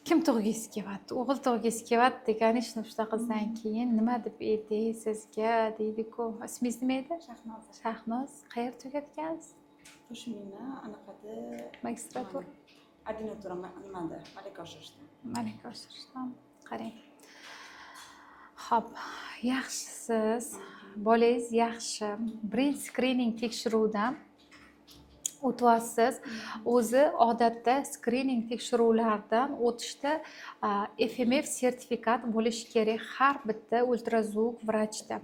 Kim tug'gisi kelyapti? O'g'il tug'gisi kelyapti, конечно, uchta qizdan keyin nima deb aytay sizga deydi-ku. Ismingiz nima edi? Shahnoza. Shahnoz. Qayerda tugatgansiz? Toshmina anaqada Magistratura. ordinatura nimada malaka oshirishda. Malaka oshirishdan. Qarang. Xo'p, yaxshisiz. Bolangiz yaxshi. Birinchi skrining tekshiruvdan o'tyapsiz. O'zi odatda skrining tekshiruvlaridan o'tishda FMF sertifikat bo'lishi kerak har bitta ultrazvuk vrachda.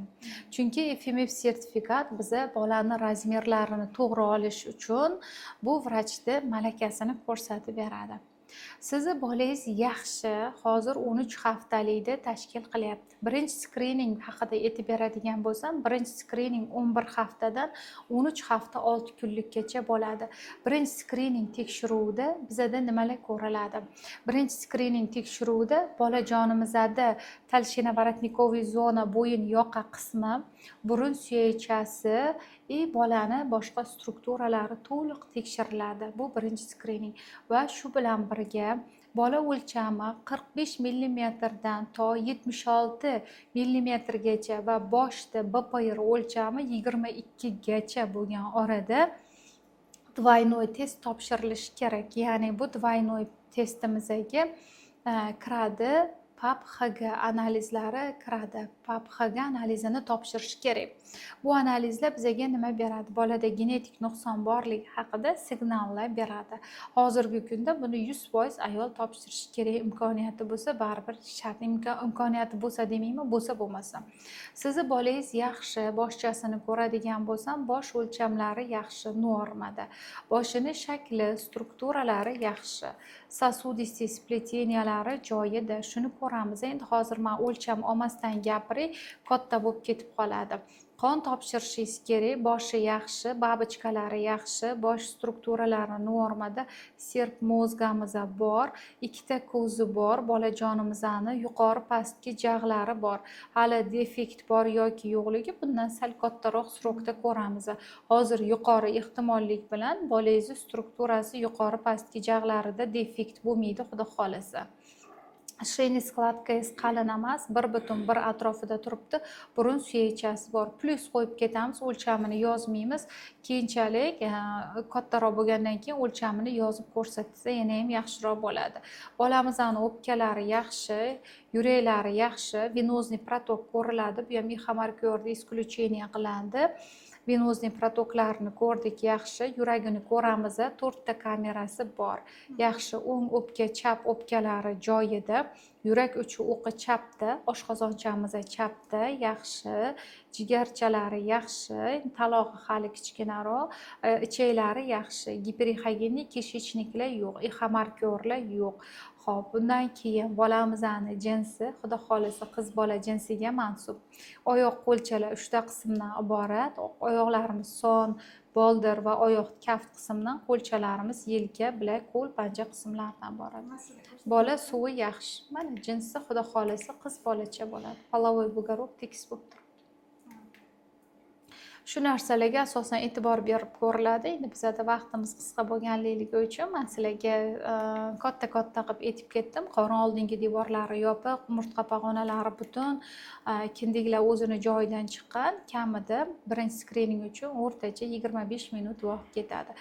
Chunki FMF sertifikat biza bolani razmerlarini to'g'ri olish uchun bu vrachni malakasini ko'rsatib beradi. Sizni bolangiz yaxshi, hozir 13 haftalikda tashkil qilyapti. Birinchi skrining haqida aytib beradigan bo'lsam, birinchi skrining 11 haftadan 13 hafta 6 kunlikgacha bo'ladi. Birinchi skrining tekshiruvida bizada nimalar ko'riladi? Birinchi skrining tekshiruvida bolajonimizda talshina-воротниковый zona, bo'yin yoqa qismi, burun suyaychasi bolani boshqa strukturalari to'liq tekshiriladi. Bu birinchi skrining va shu bilan birga bola o'lchami 45 mm dan to 76 mm gacha va boshda BPR o'lchami 22 gacha bo'lgan orada двойной test topshirilishi kerak. Ya'ni bu двойной testimizga kiradi, PAP-Hg analizlari kiradi. PAP-Hg analizini topshirish kerak. Bu analizlar bizga nima beradi? Bolada genetik nuqson borligi haqida signallar beradi. Hozirgi kunda buni 100% ayol topshirishi kerak. Imkoniyati bo'lsa, baribir shart imkoniyati bo'lsa demayman, bo'lsa bo'lmasa. Sizni bolangiz yaxshi, boshchasini ko'radigan bo'lsam, bosh o'lchamlari yaxshi, normada. Boshini shakli, strukturalari yaxshi. Sosudистый spleteniyalari joyida. Shuni ko'ramiz. Endi hozir men o'lcham olmasdan gapiray, katta bo'lib ketib qoladi. Qon topshirishingiz kerak, boshi yaxshi, babichkalari yaxshi, bosh strukturalari normada, serp mozgamiz bor, ikkita ko'zi bor, bolajonimizni yuqori pastki jag'lari bor. Hali defekt bor yoki yo'qligi bundan sal kattaroq srokda ko'ramiz. Hozir yuqori ehtimollik bilan bolangiz strukturasi yuqori pastki jag'larida defekt bo'lmaydi, xudo xolasa. Sheyniy skladkangiz qalin emas, 1,1 atrofida turibdi, burun suyaychasi bor. Plus qo'yib ketamiz, o'lchamini yozmaymiz. Keyinchalik kattaroq bo'lgandan keyin o'lchamini yozib ko'rsatsa yana ham yaxshiroq bo'ladi. Bolamizning o'pkalari yaxshi, yuraklari yaxshi, venozniy protok ko'riladi. Bu ham ixomarkyorda исключение qilindi. Venozniy protoklarni ko'rdik, yaxshi, yuragini ko'ramiz, 4 ta kamerasi bor. Yaxshi, o'ng o'pka, chap o'pkalari joyida, yurak uchi o'qi chapda, oshqozonchamiz chapda, yaxshi, jigarchalari yaxshi, talog'i hali kichkinaroq, ichaklari yaxshi, giperixogenik kishechniklar yo'q, ixomarkyorlar yo'q. Xo'p, bundan keyin bolamizni jinsi, xudo xolasa qiz bola jinsiga mansub. Oyoq qo'lchalar 3 ta qismdan iborat. Oyoqlarimiz son, boldir va oyoq kaft qismidan, qo'lchalarimiz yelka, bilak, qo'l, panja qismlaridan iborat. Bola suvi yaxshi. Mana jinsi xudo xolasa qiz bolacha bo'ladi. Половой бугорок tekis bo'lib turibdi. Shu narsalarga asosan e'tibor berib ko'riladi. Endi bizda vaqtimiz qisqa bo'lganligi uchun men sizlarga katta-katta qilib aytib ketdim. Qorin oldingi devorlari yopiq, umurtqa pog'onalari butun, kindiklar o'zini joyidan chiqqan. Kamida birinchi skrining uchun o'rtacha 25 minut vaqt ketadi.